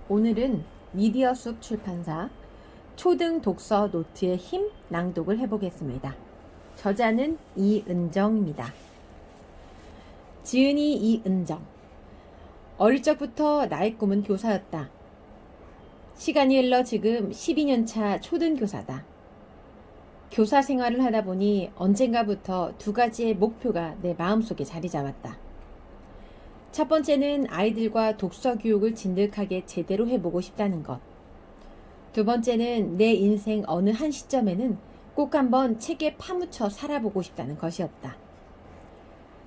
오늘은 미디어숲 출판사 초등 독서 노트의 힘 낭독을 해보겠습니다. 저자는 이은정입니다. 지은이 이은정. 어릴 적부터 나의 꿈은 교사였다. 시간이 흘러 지금 12년차 초등교사다. 교사 생활을 하다 보니 언젠가부터 두 가지의 목표가 내 마음속에 자리 잡았다. 첫 번째는 아이들과 독서 교육을 진득하게 제대로 해보고 싶다는 것. 두 번째는 내 인생 어느 한 시점에는 꼭 한번 책에 파묻혀 살아보고 싶다는 것이었다.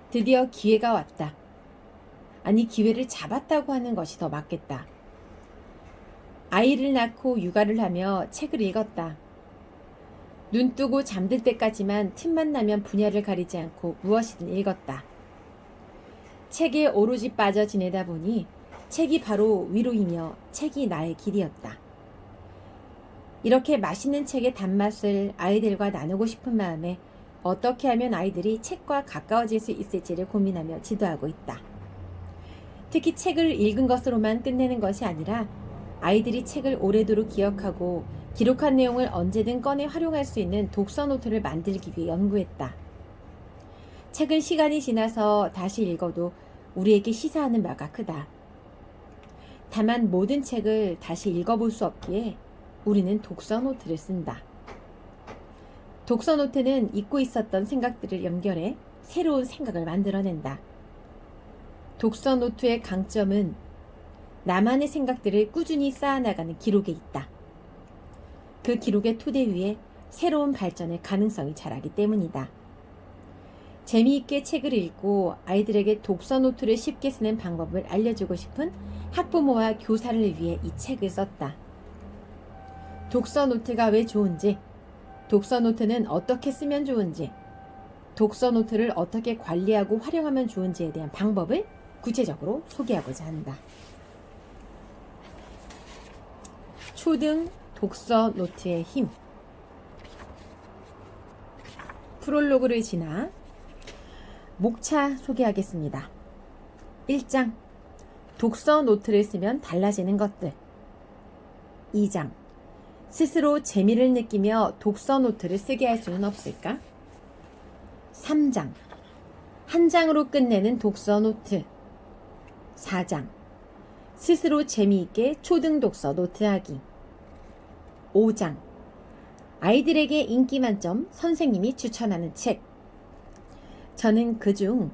드디어 기회가 왔다. 아니, 기회를 잡았다고 하는 것이 더 맞겠다. 아이를 낳고 육아를 하며 책을 읽었다. 눈 뜨고 잠들 때까지만 틈만 나면 분야를 가리지 않고 무엇이든 읽었다. 책에 오로지 빠져 지내다 보니 책이 바로 위로이며 책이 나의 길이었다. 이렇게 맛있는 책의 단맛을 아이들과 나누고 싶은 마음에 어떻게 하면 아이들이 책과 가까워질 수 있을지를 고민하며 지도하고 있다. 특히 책을 읽은 것으로만 끝내는 것이 아니라 아이들이 책을 오래도록 기억하고 기록한 내용을 언제든 꺼내 활용할 수 있는 독서 노트를 만들기 위해 연구했다. 책은 시간이 지나서 다시 읽어도 우리에게 시사하는 바가 크다. 다만 모든 책을 다시 읽어볼 수 없기에 우리는 독서 노트를 쓴다. 독서 노트는 잊고 있었던 생각들을 연결해 새로운 생각을 만들어낸다. 독서 노트의 강점은 나만의 생각들을 꾸준히 쌓아나가는 기록에 있다. 그 기록의 토대 위에 새로운 발전의 가능성이 자라기 때문이다. 재미있게 책을 읽고 아이들에게 독서 노트를 쉽게 쓰는 방법을 알려주고 싶은 학부모와 교사를 위해 이 책을 썼다. 독서 노트가 왜 좋은지, 독서 노트는 어떻게 쓰면 좋은지, 독서 노트를 어떻게 관리하고 활용하면 좋은지에 대한 방법을 구체적으로 소개하고자 한다. 초등 독서 노트의 힘. 프롤로그를 지나 목차 소개하겠습니다. 1장. 독서 노트를 쓰면 달라지는 것들. 2장. 스스로 재미를 느끼며 독서 노트를 쓰게 할 수는 없을까? 3장. 한 장으로 끝내는 독서 노트. 4장. 스스로 재미있게 초등 독서 노트하기. 5장. 아이들에게 인기 만점 선생님이 추천하는 책. 저는 그중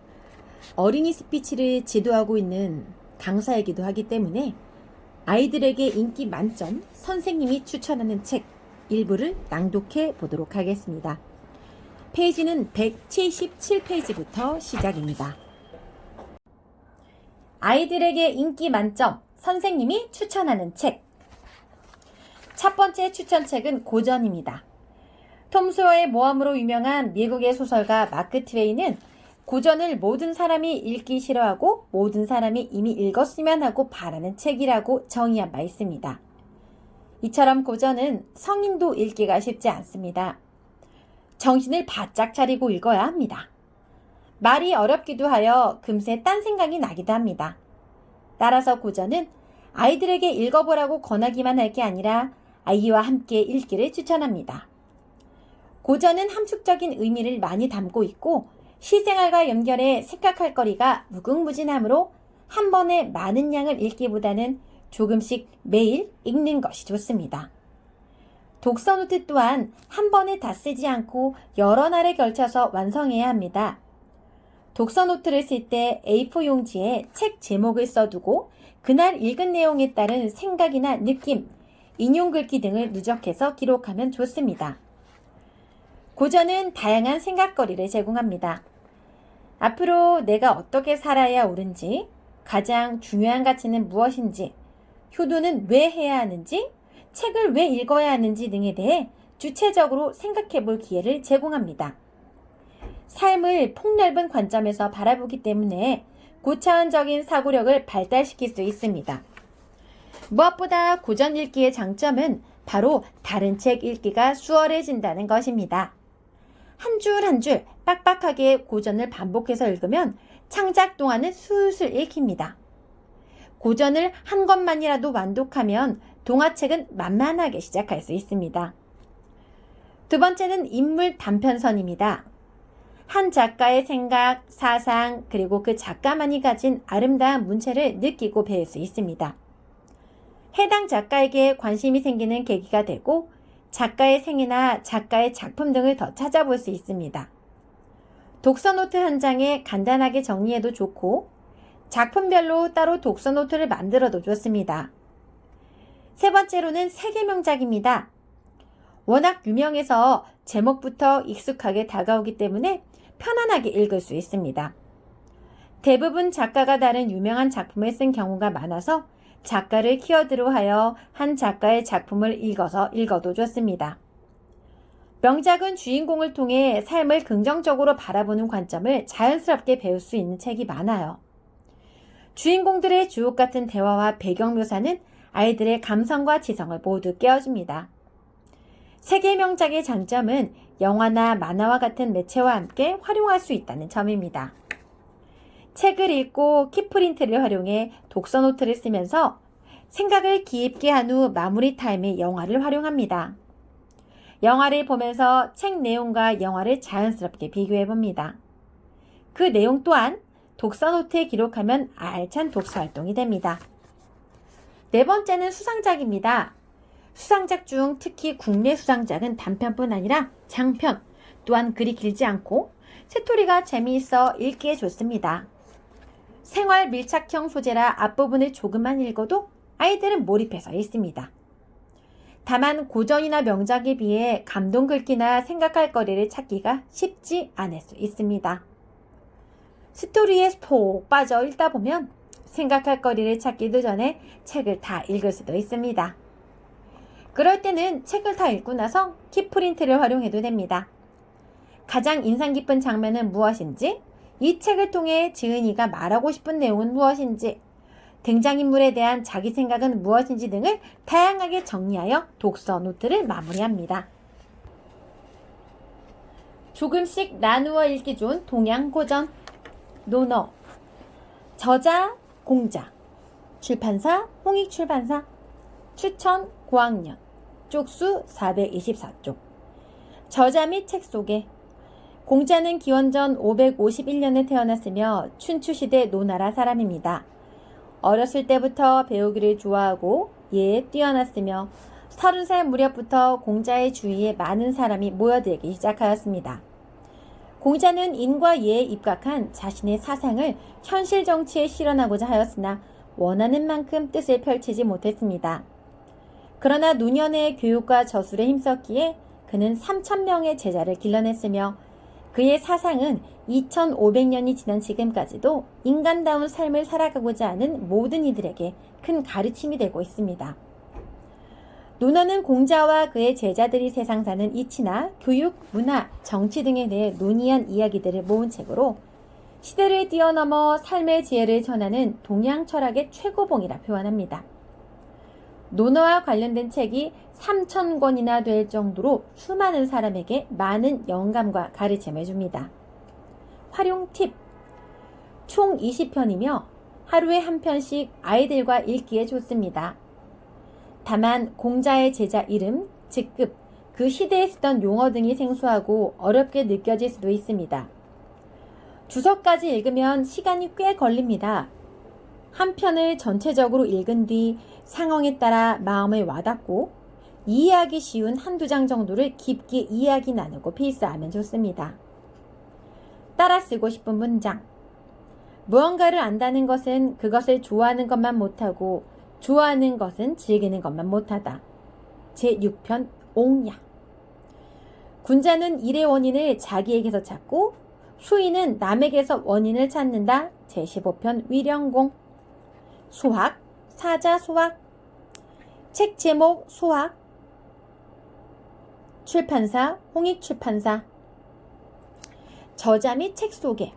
어린이 스피치를 지도하고 있는 강사이기도 하기 때문에 아이들에게 인기 만점 선생님이 추천하는 책 일부를 낭독해 보도록 하겠습니다. 페이지는 177페이지부터 시작입니다. 아이들에게 인기 만점 선생님이 추천하는 책. 첫 번째 추천책은 고전입니다. 톰 소여의 모험으로 유명한 미국의 소설가 마크 트웨인은 고전을 모든 사람이 읽기 싫어하고 모든 사람이 이미 읽었으면 하고 바라는 책이라고 정의한 바 있습니다. 이처럼 고전은 성인도 읽기가 쉽지 않습니다. 정신을 바짝 차리고 읽어야 합니다. 말이 어렵기도 하여 금세 딴 생각이 나기도 합니다. 따라서 고전은 아이들에게 읽어보라고 권하기만 할 게 아니라 아이와 함께 읽기를 추천합니다. 고전은 함축적인 의미를 많이 담고 있고 시생활과 연결해 생각할 거리가 무궁무진하므로 한 번에 많은 양을 읽기보다는 조금씩 매일 읽는 것이 좋습니다. 독서 노트 또한 한 번에 다 쓰지 않고 여러 날에 걸쳐서 완성해야 합니다. 독서 노트를 쓸 때 A4 용지에 책 제목을 써두고 그날 읽은 내용에 따른 생각이나 느낌, 인용 글귀 등을 누적해서 기록하면 좋습니다. 고전은 다양한 생각거리를 제공합니다. 앞으로 내가 어떻게 살아야 옳은지, 가장 중요한 가치는 무엇인지, 효도는 왜 해야 하는지, 책을 왜 읽어야 하는지 등에 대해 주체적으로 생각해 볼 기회를 제공합니다. 삶을 폭넓은 관점에서 바라보기 때문에 고차원적인 사고력을 발달시킬 수 있습니다. 무엇보다 고전 읽기의 장점은 바로 다른 책 읽기가 수월해진다는 것입니다. 한 줄 한 줄 빡빡하게 고전을 반복해서 읽으면 창작 동안은 술술 읽힙니다. 고전을 한 권만이라도 완독하면 동화책은 만만하게 시작할 수 있습니다. 두 번째는 인물 단편선입니다. 한 작가의 생각, 사상, 그리고 그 작가만이 가진 아름다운 문체를 느끼고 배울 수 있습니다. 해당 작가에게 관심이 생기는 계기가 되고 작가의 생애나 작가의 작품 등을 더 찾아볼 수 있습니다. 독서노트 한 장에 간단하게 정리해도 좋고 작품별로 따로 독서노트를 만들어도 좋습니다. 세 번째로는 세계명작입니다. 워낙 유명해서 제목부터 익숙하게 다가오기 때문에 편안하게 읽을 수 있습니다. 대부분 작가가 다른 유명한 작품을 쓴 경우가 많아서 작가를 키워드로 하여 한 작가의 작품을 읽어도 좋습니다. 명작은 주인공을 통해 삶을 긍정적으로 바라보는 관점을 자연스럽게 배울 수 있는 책이 많아요. 주인공들의 주옥 같은 대화와 배경 묘사는 아이들의 감성과 지성을 모두 깨워줍니다. 세계 명작의 장점은 영화나 만화와 같은 매체와 함께 활용할 수 있다는 점입니다. 책을 읽고 키프린트를 활용해 독서노트를 쓰면서 생각을 깊게 한 후 마무리 타임에 영화를 활용합니다. 영화를 보면서 책 내용과 영화를 자연스럽게 비교해봅니다. 그 내용 또한 독서노트에 기록하면 알찬 독서활동이 됩니다. 네 번째는 수상작입니다. 수상작 중 특히 국내 수상작은 단편뿐 아니라 장편, 또한 글이 길지 않고 스토리가 재미있어 읽기에 좋습니다. 생활 밀착형 소재라 앞부분을 조금만 읽어도 아이들은 몰입해서 읽습니다. 다만 고전이나 명작에 비해 감동 글귀나 생각할 거리를 찾기가 쉽지 않을 수 있습니다. 스토리에 푹 빠져 읽다 보면 생각할 거리를 찾기도 전에 책을 다 읽을 수도 있습니다. 그럴 때는 책을 다 읽고 나서 키프린트를 활용해도 됩니다. 가장 인상 깊은 장면은 무엇인지, 이 책을 통해 지은이가 말하고 싶은 내용은 무엇인지, 등장인물에 대한 자기 생각은 무엇인지 등을 다양하게 정리하여 독서 노트를 마무리합니다. 조금씩 나누어 읽기 좋은 동양 고전. 논어. 저자 공자. 출판사 홍익출판사. 추천 고학년. 쪽수 424쪽. 저자 및 책 소개. 공자는 기원전 551년에 태어났으며 춘추시대 노나라 사람입니다. 어렸을 때부터 배우기를 좋아하고 예에 뛰어났으며 30살 무렵부터 공자의 주위에 많은 사람이 모여들기 시작하였습니다. 공자는 인과 예에 입각한 자신의 사상을 현실 정치에 실현하고자 하였으나 원하는 만큼 뜻을 펼치지 못했습니다. 그러나 노년의 교육과 저술에 힘썼기에 그는 3,000명의 제자를 길러냈으며 그의 사상은 2500년이 지난 지금까지도 인간다운 삶을 살아가고자 하는 모든 이들에게 큰 가르침이 되고 있습니다. 논어는 공자와 그의 제자들이 세상 사는 이치나 교육, 문화, 정치 등에 대해 논의한 이야기들을 모은 책으로 시대를 뛰어넘어 삶의 지혜를 전하는 동양 철학의 최고봉이라 표현합니다. 논어와 관련된 책이 3,000권이나 될 정도로 수많은 사람에게 많은 영감과 가르침을 줍니다. 활용 팁. 총 20편이며 하루에 한 편씩 아이들과 읽기에 좋습니다. 다만 공자의 제자 이름, 직급, 그 시대에 쓰던 용어 등이 생소하고 어렵게 느껴질 수도 있습니다. 주석까지 읽으면 시간이 꽤 걸립니다. 한 편을 전체적으로 읽은 뒤 상황에 따라 마음을 와닿고 이해하기 쉬운 한두 장 정도를 깊게 이야기 나누고 필사하면 좋습니다. 따라 쓰고 싶은 문장. 무언가를 안다는 것은 그것을 좋아하는 것만 못하고 좋아하는 것은 즐기는 것만 못하다. 제6편 옹야. 군자는 일의 원인을 자기에게서 찾고 수인은 남에게서 원인을 찾는다. 제15편 위령공. 수학, 사자 수학. 책 제목 수학. 출판사 홍익출판사. 저자 및 책 소개.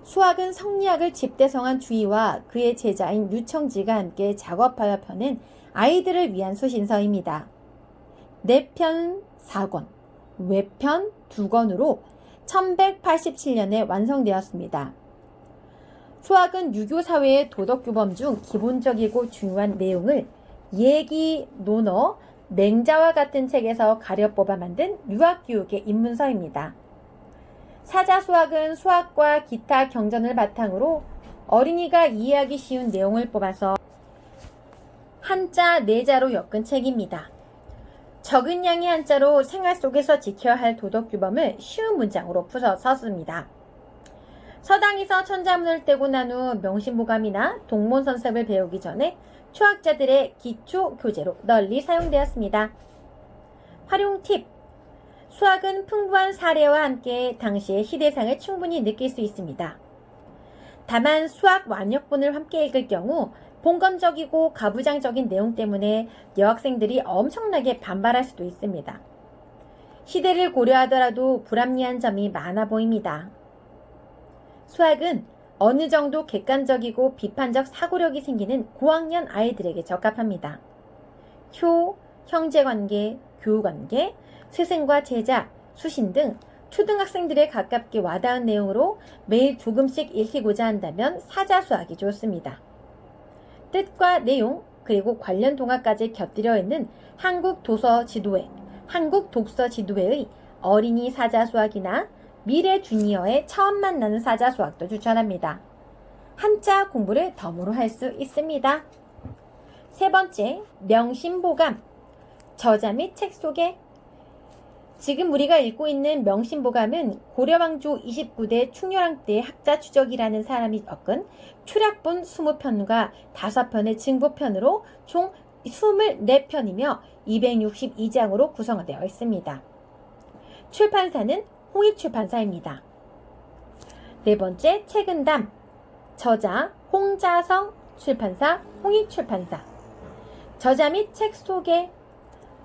수학은 성리학을 집대성한 주의와 그의 제자인 유청지가 함께 작업하여 펴낸 아이들을 위한 수신서입니다. 4편 4권, 외편 2권으로 1187년에 완성되었습니다. 수학은 유교 사회의 도덕 규범 중 기본적이고 중요한 내용을 얘기, 논어, 맹자와 같은 책에서 가려 뽑아 만든 유학교육의 입문서입니다. 사자수학은 수학과 기타 경전을 바탕으로 어린이가 이해하기 쉬운 내용을 뽑아서 한자, 네자로 엮은 책입니다. 적은 양의 한자로 생활 속에서 지켜야 할 도덕 규범을 쉬운 문장으로 풀어 썼습니다. 서당에서 천자문을 떼고 난 후 명심보감이나 동문선습을 배우기 전에 초학자들의 기초 교재로 널리 사용되었습니다. 활용 팁. 수학은 풍부한 사례와 함께 당시의 시대상을 충분히 느낄 수 있습니다. 다만 수학 완역본을 함께 읽을 경우 봉건적이고 가부장적인 내용 때문에 여학생들이 엄청나게 반발할 수도 있습니다. 시대를 고려하더라도 불합리한 점이 많아 보입니다. 수학은 어느 정도 객관적이고 비판적 사고력이 생기는 고학년 아이들에게 적합합니다. 효, 형제관계, 교우관계, 스승과 제자, 수신 등 초등학생들에 가깝게 와닿은 내용으로 매일 조금씩 읽히고자 한다면 사자수학이 좋습니다. 뜻과 내용, 그리고 관련 동화까지 곁들여 있는 한국도서지도회, 한국독서지도회의 어린이 사자수학이나 미래 주니어의 처음 만나는 사자수학도 추천합니다. 한자 공부를 덤으로 할 수 있습니다. 세 번째, 명심보감. 저자 및 책 소개. 지금 우리가 읽고 있는 명심보감은 고려왕조 29대 충렬왕 때 학자 추적이라는 사람이 엮은 출약본 20편과 5편의 증보편으로 총 24편이며 262장으로 구성되어 있습니다. 출판사는 홍익출판사입니다. 네 번째, 책은담. 저자 홍자성, 출판사 홍익출판사. 저자 및 책 소개.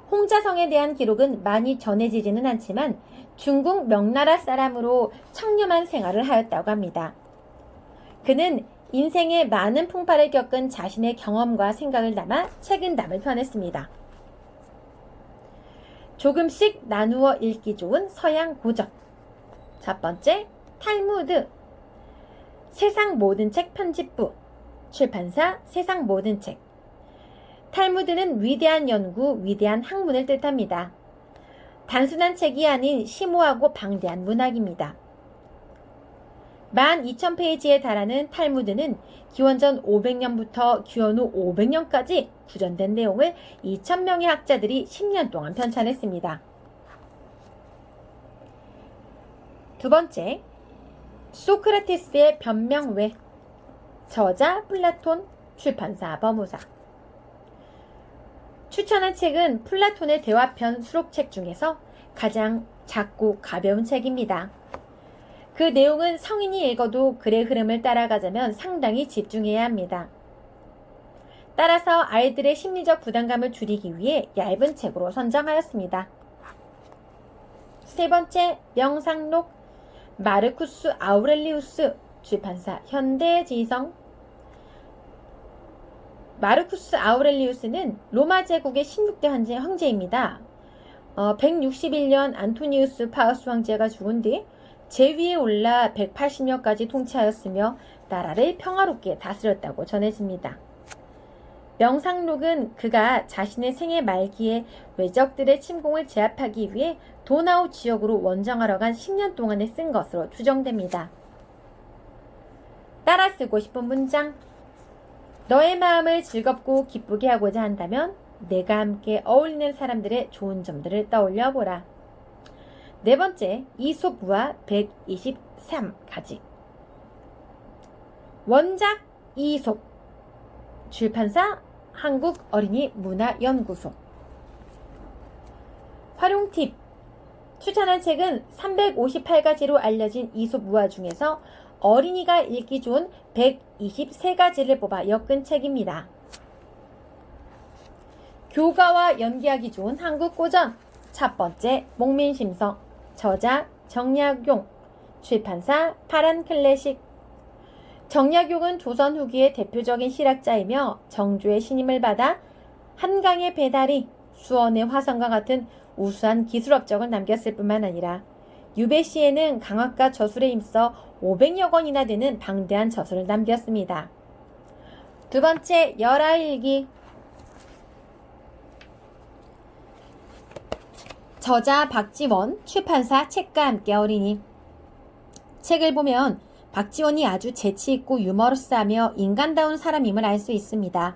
홍자성에 대한 기록은 많이 전해지지는 않지만 중국 명나라 사람으로 청렴한 생활을 하였다고 합니다. 그는 인생의 많은 풍파를 겪은 자신의 경험과 생각을 담아 책은담을 펴냈습니다. 조금씩 나누어 읽기 좋은 서양 고전. 첫 번째, 탈무드. 세상 모든 책 편집부. 출판사 세상 모든 책. 탈무드는 위대한 연구, 위대한 학문을 뜻합니다. 단순한 책이 아닌 심오하고 방대한 문학입니다. 12,000페이지에 달하는 탈무드는 기원전 500년부터 기원 후 500년까지 구전된 내용을 2,000명의 학자들이 10년 동안 편찬했습니다. 두 번째, 소크라테스의 변명외. 저자 플라톤, 출판사 법무사. 추천한 책은 플라톤의 대화편 수록책 중에서 가장 작고 가벼운 책입니다. 그 내용은 성인이 읽어도 글의 흐름을 따라가자면 상당히 집중해야 합니다. 따라서 아이들의 심리적 부담감을 줄이기 위해 얇은 책으로 선정하였습니다. 세 번째, 명상록. 마르쿠스 아우렐리우스, 출판사 현대지성. 마르쿠스 아우렐리우스는 로마 제국의 16대 황제입니다. 161년 안토니우스 파우스 황제가 죽은 뒤 제위에 올라 180년까지 통치하였으며 나라를 평화롭게 다스렸다고 전해집니다. 명상록은 그가 자신의 생애 말기에 외적들의 침공을 제압하기 위해 도나우 지역으로 원정하러 간 10년 동안에 쓴 것으로 추정됩니다. 따라 쓰고 싶은 문장. 너의 마음을 즐겁고 기쁘게 하고자 한다면 내가 함께 어울리는 사람들의 좋은 점들을 떠올려보라. 네 번째, 이솝우화 123가지. 원작 이솝. 출판사 한국어린이문화연구소. 활용 팁. 추천한 책은 358가지로 알려진 이솝우화 중에서 어린이가 읽기 좋은 123가지를 뽑아 엮은 책입니다. 교과와 연기하기 좋은 한국 고전. 첫 번째, 목민심서. 저자 정약용. 출판사 파란클래식. 정약용은 조선 후기의 대표적인 실학자이며 정조의 신임을 받아 한강의 배다리, 수원의 화성과 같은 우수한 기술 업적을 남겼을 뿐만 아니라 유배 시에는 강압과 저술에 힘써 500여 권이나 되는 방대한 저술을 남겼습니다. 두 번째, 열하일기. 저자 박지원, 출판사 책과 함께 어린이. 책을 보면 박지원이 아주 재치있고 유머러스하며 인간다운 사람임을 알 수 있습니다.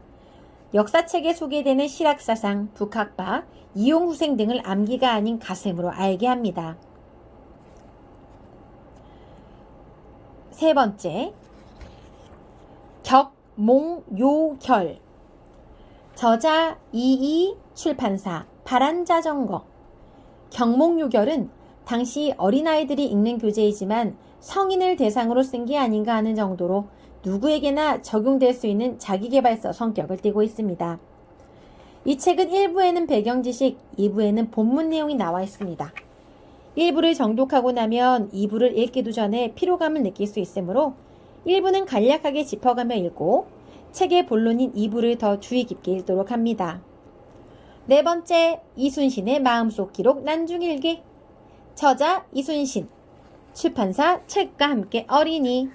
역사책에 소개되는 실학사상, 북학파, 이용후생 등을 암기가 아닌 가슴으로 알게 합니다. 세 번째, 격몽요결. 저자 이이, 출판사 파란자전거. 격몽요결은 당시 어린아이들이 읽는 교재이지만 성인을 대상으로 쓴 게 아닌가 하는 정도로 누구에게나 적용될 수 있는 자기계발서 성격을 띠고 있습니다. 이 책은 1부에는 배경 지식, 2부에는 본문 내용이 나와 있습니다. 1부를 정독하고 나면 2부를 읽기도 전에 피로감을 느낄 수 있으므로 1부는 간략하게 짚어가며 읽고 책의 본론인 2부를 더 주의 깊게 읽도록 합니다. 네 번째, 이순신의 마음속 기록 난중일기. 저자 이순신, 출판사 책과 함께 어린이.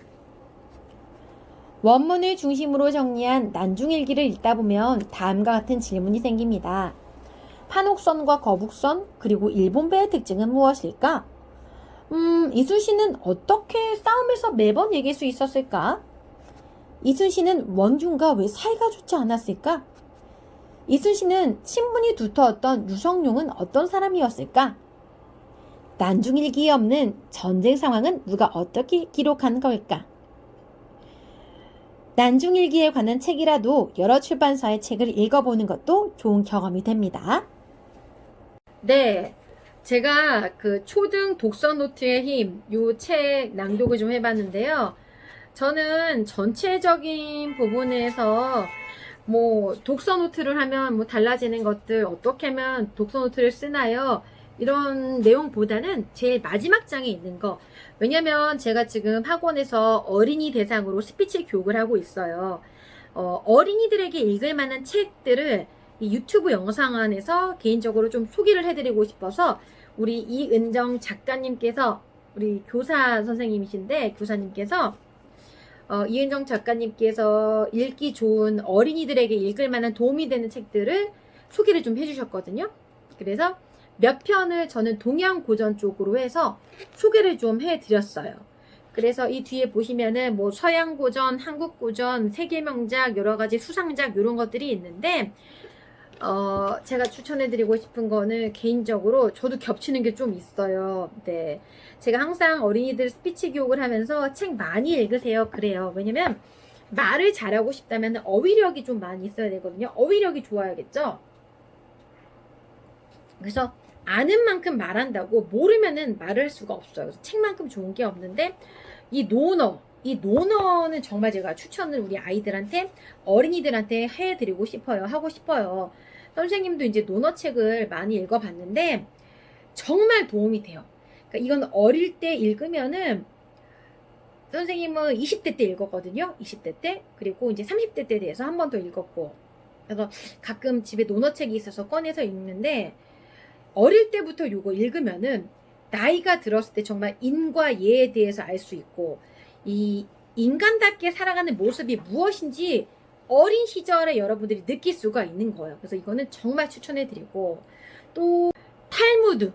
원문을 중심으로 정리한 난중일기를 읽다 보면 다음과 같은 질문이 생깁니다. 판옥선과 거북선, 그리고 일본배의 특징은 무엇일까? 이순신은 어떻게 싸움에서 매번 이길 수 있었을까? 이순신은 원균과 왜 사이가 좋지 않았을까? 이순신은 친분이 두터웠던 유성룡은 어떤 사람이었을까? 난중일기에 없는 전쟁 상황은 누가 어떻게 기록한 걸까? 난중일기에 관한 책이라도 여러 출판사의 책을 읽어보는 것도 좋은 경험이 됩니다. 네, 제가 그 초등 독서 노트의 힘, 요 책 낭독을 좀 해봤는데요. 저는 전체적인 부분에서 뭐 독서 노트를 하면 뭐 달라지는 것들, 어떻게 하면 독서 노트를 쓰나요? 이런 내용보다는 제일 마지막 장에 있는 거. 왜냐면 제가 지금 학원에서 어린이 대상으로 스피치 교육을 하고 있어요. 어린이들에게 읽을 만한 책들을 이 유튜브 영상 안에서 개인적으로 좀 소개를 해드리고 싶어서 우리 이은정 작가님께서, 우리 교사 선생님이신데 교사님께서 이은정 작가님께서 읽기 좋은 어린이들에게 읽을 만한 도움이 되는 책들을 소개를 좀 해주셨거든요. 그래서 몇 편을 저는 동양 고전 쪽으로 해서 소개를 좀 해드렸어요. 그래서 이 뒤에 보시면은 뭐 서양 고전, 한국 고전, 세계 명작, 여러 가지 수상작 이런 것들이 있는데 제가 추천해드리고 싶은 거는 개인적으로 저도 겹치는 게 좀 있어요. 네, 제가 항상 어린이들 스피치 교육을 하면서 책 많이 읽으세요 그래요. 왜냐면 말을 잘하고 싶다면 어휘력이 좀 많이 있어야 되거든요. 어휘력이 좋아야겠죠. 그래서 아는 만큼 말한다고 모르면은 말을 할 수가 없어요. 그래서 책만큼 좋은 게 없는데 이 논어는 정말 제가 추천을 우리 아이들한테, 어린이들한테 해드리고 싶어요. 하고 싶어요. 선생님도 이제 논어책을 많이 읽어봤는데 정말 도움이 돼요. 그러니까 이건 어릴 때 읽으면은, 선생님은 20대 때 읽었거든요. 20대 때. 그리고 이제 30대 때 대해서 한 번 더 읽었고. 그래서 가끔 집에 논어책이 있어서 꺼내서 읽는데, 어릴 때부터 요거 읽으면은 나이가 들었을 때 정말 인과 예에 대해서 알 수 있고, 이 인간답게 살아가는 모습이 무엇인지 어린 시절에 여러분들이 느낄 수가 있는 거예요. 그래서 이거는 정말 추천해드리고, 또 탈무드,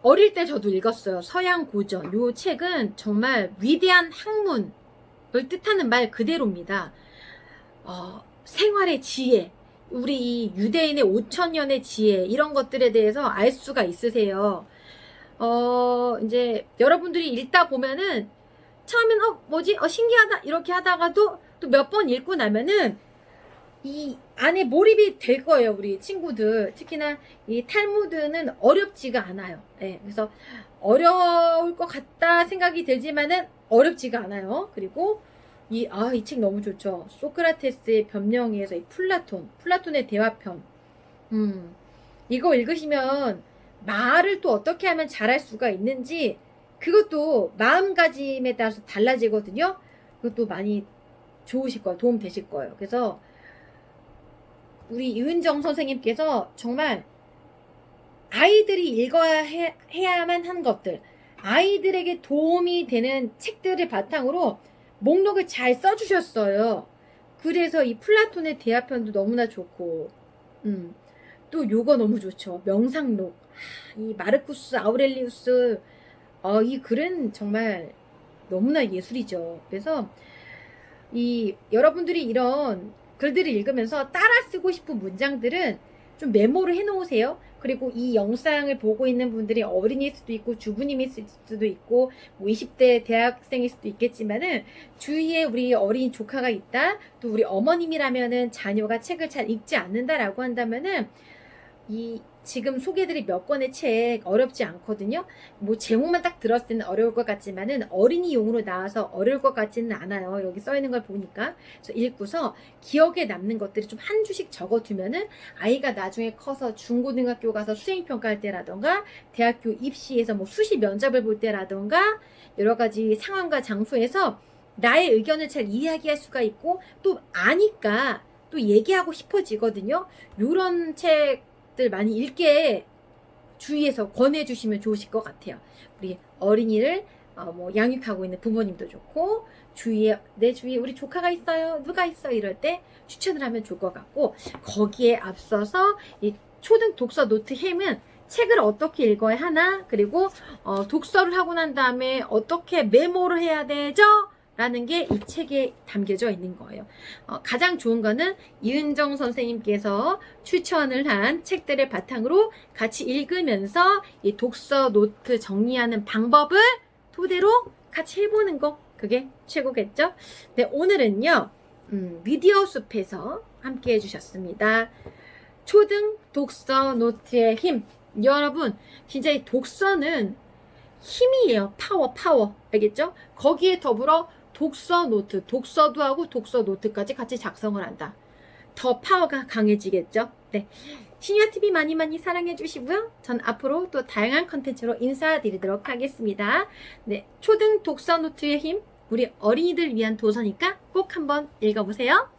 어릴 때 저도 읽었어요. 서양 고전. 요 책은 정말 위대한 학문을 뜻하는 말 그대로입니다. 생활의 지혜, 우리 이 유대인의 5,000년의 지혜, 이런 것들에 대해서 알 수가 있으세요. 이제 여러분들이 읽다 보면은 처음엔 뭐지? 신기하다 이렇게 하다가도 또 몇 번 읽고 나면은 이 안에 몰입이 될 거예요. 우리 친구들. 특히나 이 탈무드는 어렵지가 않아요. 네, 그래서 어려울 것 같다 생각이 들지만은 어렵지가 않아요. 그리고 이 책 너무 좋죠. 소크라테스의 변명에서 이 플라톤의 대화편. 이거 읽으시면 말을 또 어떻게 하면 잘할 수가 있는지, 그것도 마음가짐에 따라서 달라지거든요. 그것도 많이 좋으실 거예요. 도움 되실 거예요. 그래서 우리 이은정 선생님께서 정말 아이들이 읽어야 해야만 한 것들, 아이들에게 도움이 되는 책들을 바탕으로 목록을 잘 써주셨어요. 그래서 이 플라톤의 대화편도 너무나 좋고, 또 요거 너무 좋죠. 명상록. 이 마르쿠스 아우렐리우스, 이 글은 정말 너무나 예술이죠. 그래서 여러분들이 이런 글들을 읽으면서 따라 쓰고 싶은 문장들은 좀 메모를 해 놓으세요. 그리고 이 영상을 보고 있는 분들이 어린이일 수도 있고 주부님일 수도 있고 뭐 20대 대학생일 수도 있겠지만은 주위에 우리 어린 조카가 있다, 또 우리 어머님이라면은 자녀가 책을 잘 읽지 않는다라고 한다면은 지금 소개해드릴 몇 권의 책 어렵지 않거든요. 뭐 제목만 딱 들었을 때는 어려울 것 같지만은 어린이용으로 나와서 어려울 것 같지는 않아요. 여기 써 있는 걸 보니까. 그래서 읽고서 기억에 남는 것들을 좀 한 주씩 적어두면은 아이가 나중에 커서 중고등학교 가서 수행평가할 때라던가 대학교 입시에서 뭐 수시 면접을 볼 때라던가 여러 가지 상황과 장소에서 나의 의견을 잘 이야기할 수가 있고 또 아니까 또 얘기하고 싶어지거든요. 요런 책들 많이 읽게 주위에서 권해주시면 좋으실 것 같아요. 우리 어린이를 뭐 양육하고 있는 부모님도 좋고 내 주위에 우리 조카가 있어요, 누가 있어, 이럴 때 추천을 하면 좋을 것 같고, 거기에 앞서서 이 초등 독서 노트 힘은 책을 어떻게 읽어야 하나, 그리고 독서를 하고 난 다음에 어떻게 메모를 해야 되죠? 라는 게 이 책에 담겨져 있는 거예요. 가장 좋은 거는 이은정 선생님께서 추천을 한 책들을 바탕으로 같이 읽으면서 이 독서 노트 정리하는 방법을 토대로 같이 해보는 거, 그게 최고겠죠? 네, 오늘은요 미디어 숲에서 함께 해주셨습니다. 초등 독서 노트의 힘. 여러분 진짜 이 독서는 힘이에요. 파워. 알겠죠? 거기에 더불어 독서 노트, 독서도 하고 독서 노트까지 같이 작성을 한다. 더 파워가 강해지겠죠? 네. 시니어TV 많이 사랑해 주시고요. 전 앞으로 또 다양한 컨텐츠로 인사드리도록 하겠습니다. 네. 초등 독서 노트의 힘, 우리 어린이들 위한 도서니까 꼭 한번 읽어보세요.